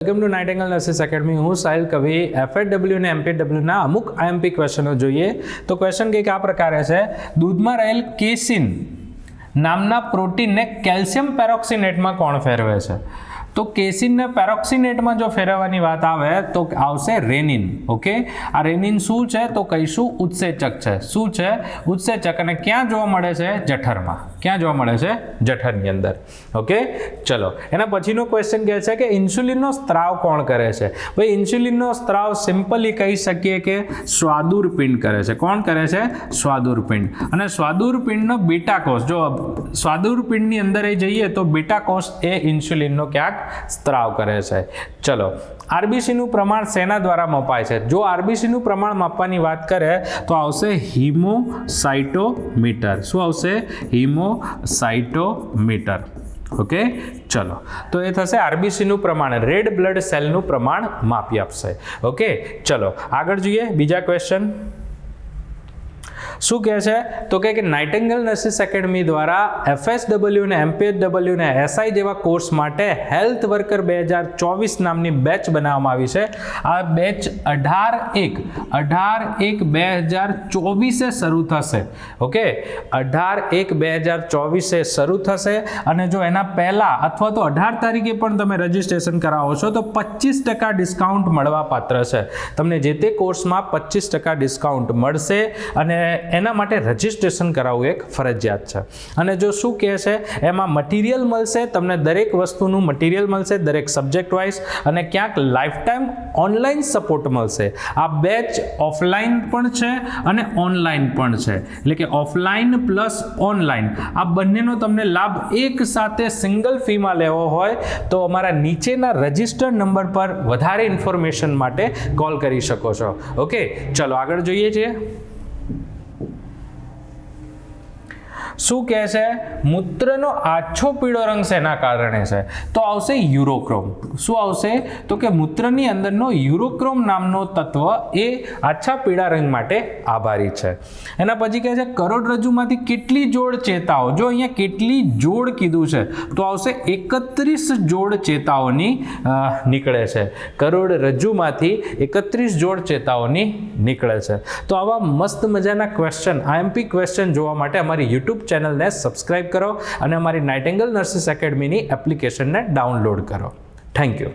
Welcome to Nightingale nurses academy. હું સાહિલ કવિ. FHW અને MPW ના અમુક IMP ક્વેશ્ચનો જોઈએ તો ક્વેશ્ચન કંઈક આ પ્રકારે છે. દૂધમાં રહેલ કેસીન નામના પ્રોટીનને કેલ્શિયમ પેરોક્સિનેટમાં કોણ ફેરવે છે? તો કેસીનને પેરોક્સિનેટમાં જો ફેરવવાની વાત આવે તો આવશે રેનિન. ઓકે, આ રેનિન શું છે તો કહીશું ઉત્સેચક છે. શું છે? ઉત્સેચક. અને ક્યાં જોવા મળે છે? જઠરમાં. ક્યાં જોવા મળે છે? જઠરની અંદર. ઓકે, ચલો એના પછીનો ક્વેશ્ચન કહે છે કે ઇન્સ્યુલિનનો સ્ત્રાવ કોણ કરે છે? ભાઈ ઇન્સ્યુલિનનો સ્ત્રાવ સિમ્પલી કહી શકીએ કે સ્વાદુરપિંડ કરે છે. કોણ કરે છે? સ્વાદુરપિંડ. અને સ્વાદુરપિંડનો બીટા કોષ, જો સ્વાદુરપિંડની અંદર એ જઈએ તો બીટા કોષ એ ઇન્સ્યુલિનનો ક્યાંક સ્ત્રાવ કરે છે. ચલો, આરબીસીનું પ્રમાણ શેના દ્વારા મપાય છે? જો આરબીસીનું પ્રમાણ માપવાની વાત કરે તો આવશે હિમોસાઇટોમીટર. શું આવશે? હિમોસાઇટોમીટર. ઓકે, ચલો તો એ થશે આરબીસીનું પ્રમાણ, રેડ બ્લડ સેલનું પ્રમાણ માપી આપશે. ઓકે, ચલો આગળ જોઈએ બીજા ક્વેશ્ચન. શું કહે છે તો કે નાઇટિંગેલ નર્સિસ એકેડમી દ્વારા FSW અને MPHW અને SI જેવા કોર્સ માટે હેલ્થ વર્કર 2024 નામની બેચ બનાવવામાં આવી છે. આ બેચ 18/1/2024 શરૂ થશે. ઓકે, 18/1/2024 શરૂ થશે. અને જો એના પહેલા અથવા તો 18 તારીખે પણ તમે રજીસ્ટ્રેશન કરાવો છો તો 25% ડિસ્કાઉન્ટ મળવા પાત્ર છે. તમને જે તે કોર્સમાં 25% ડિસ્કાઉન્ટ મળશે અને એના માટે રજીસ્ટ્રેશન કરાવવું એક ફરજિયાત છે. અને જો શું કહે છે એમાં મટીરિયલ મળશે, તમને દરેક વસ્તુનું મટીરિયલ મળશે, દરેક સબ્જેક્ટ વાઇઝ, અને ક્યાંક લાઈફ ટાઈમ ઓનલાઈન સપોર્ટ મળશે. આ બેચ ઓફલાઈન પણ છે અને ઓનલાઈન પણ છે. એટલે કે ઓફલાઈન પ્લસ ઓનલાઈન આ બંનેનો તમને લાભ એક સાથે સિંગલ ફીમાં લેવો હોય તો અમારા નીચેના રજિસ્ટર્ડ નંબર પર વધારે ઇન્ફોર્મેશન માટે કોલ કરી શકો છો. ઓકે, ચલો આગળ જોઈએ છીએ. શું કહે છે? મૂત્રનો આછો પીળો રંગ શેના કારણે છે? તો આવશે યુરોક્રોમ. શું આવશે તો કે મૂત્રની અંદરનો યુરોક્રોમ નામનો તત્વ એ આછા પીળા રંગ માટે આભારી છે. એના પછી કહે છે કરોડરજ્જુમાંથી કેટલી જોડ ચેતાઓ, જો અહીંયા કેટલી જોડ કીધું છે તો આવશે 31 જોડ ચેતાઓની નીકળે છે. કરોડરજ્જુમાંથી 31 જોડ ચેતાઓની નીકળે છે. તો આવા મસ્ત મજાના ક્વેશ્ચન, IMP ક્વેશ્ચન જોવા માટે અમારી યુટ્યુબ ચેનલને સબસ્ક્રાઇબ કરો અને અમારી નાઇટિંગેલ નર્સિસ એકેડમીની એપ્લિકેશનને ડાઉનલોડ કરો. Thank you.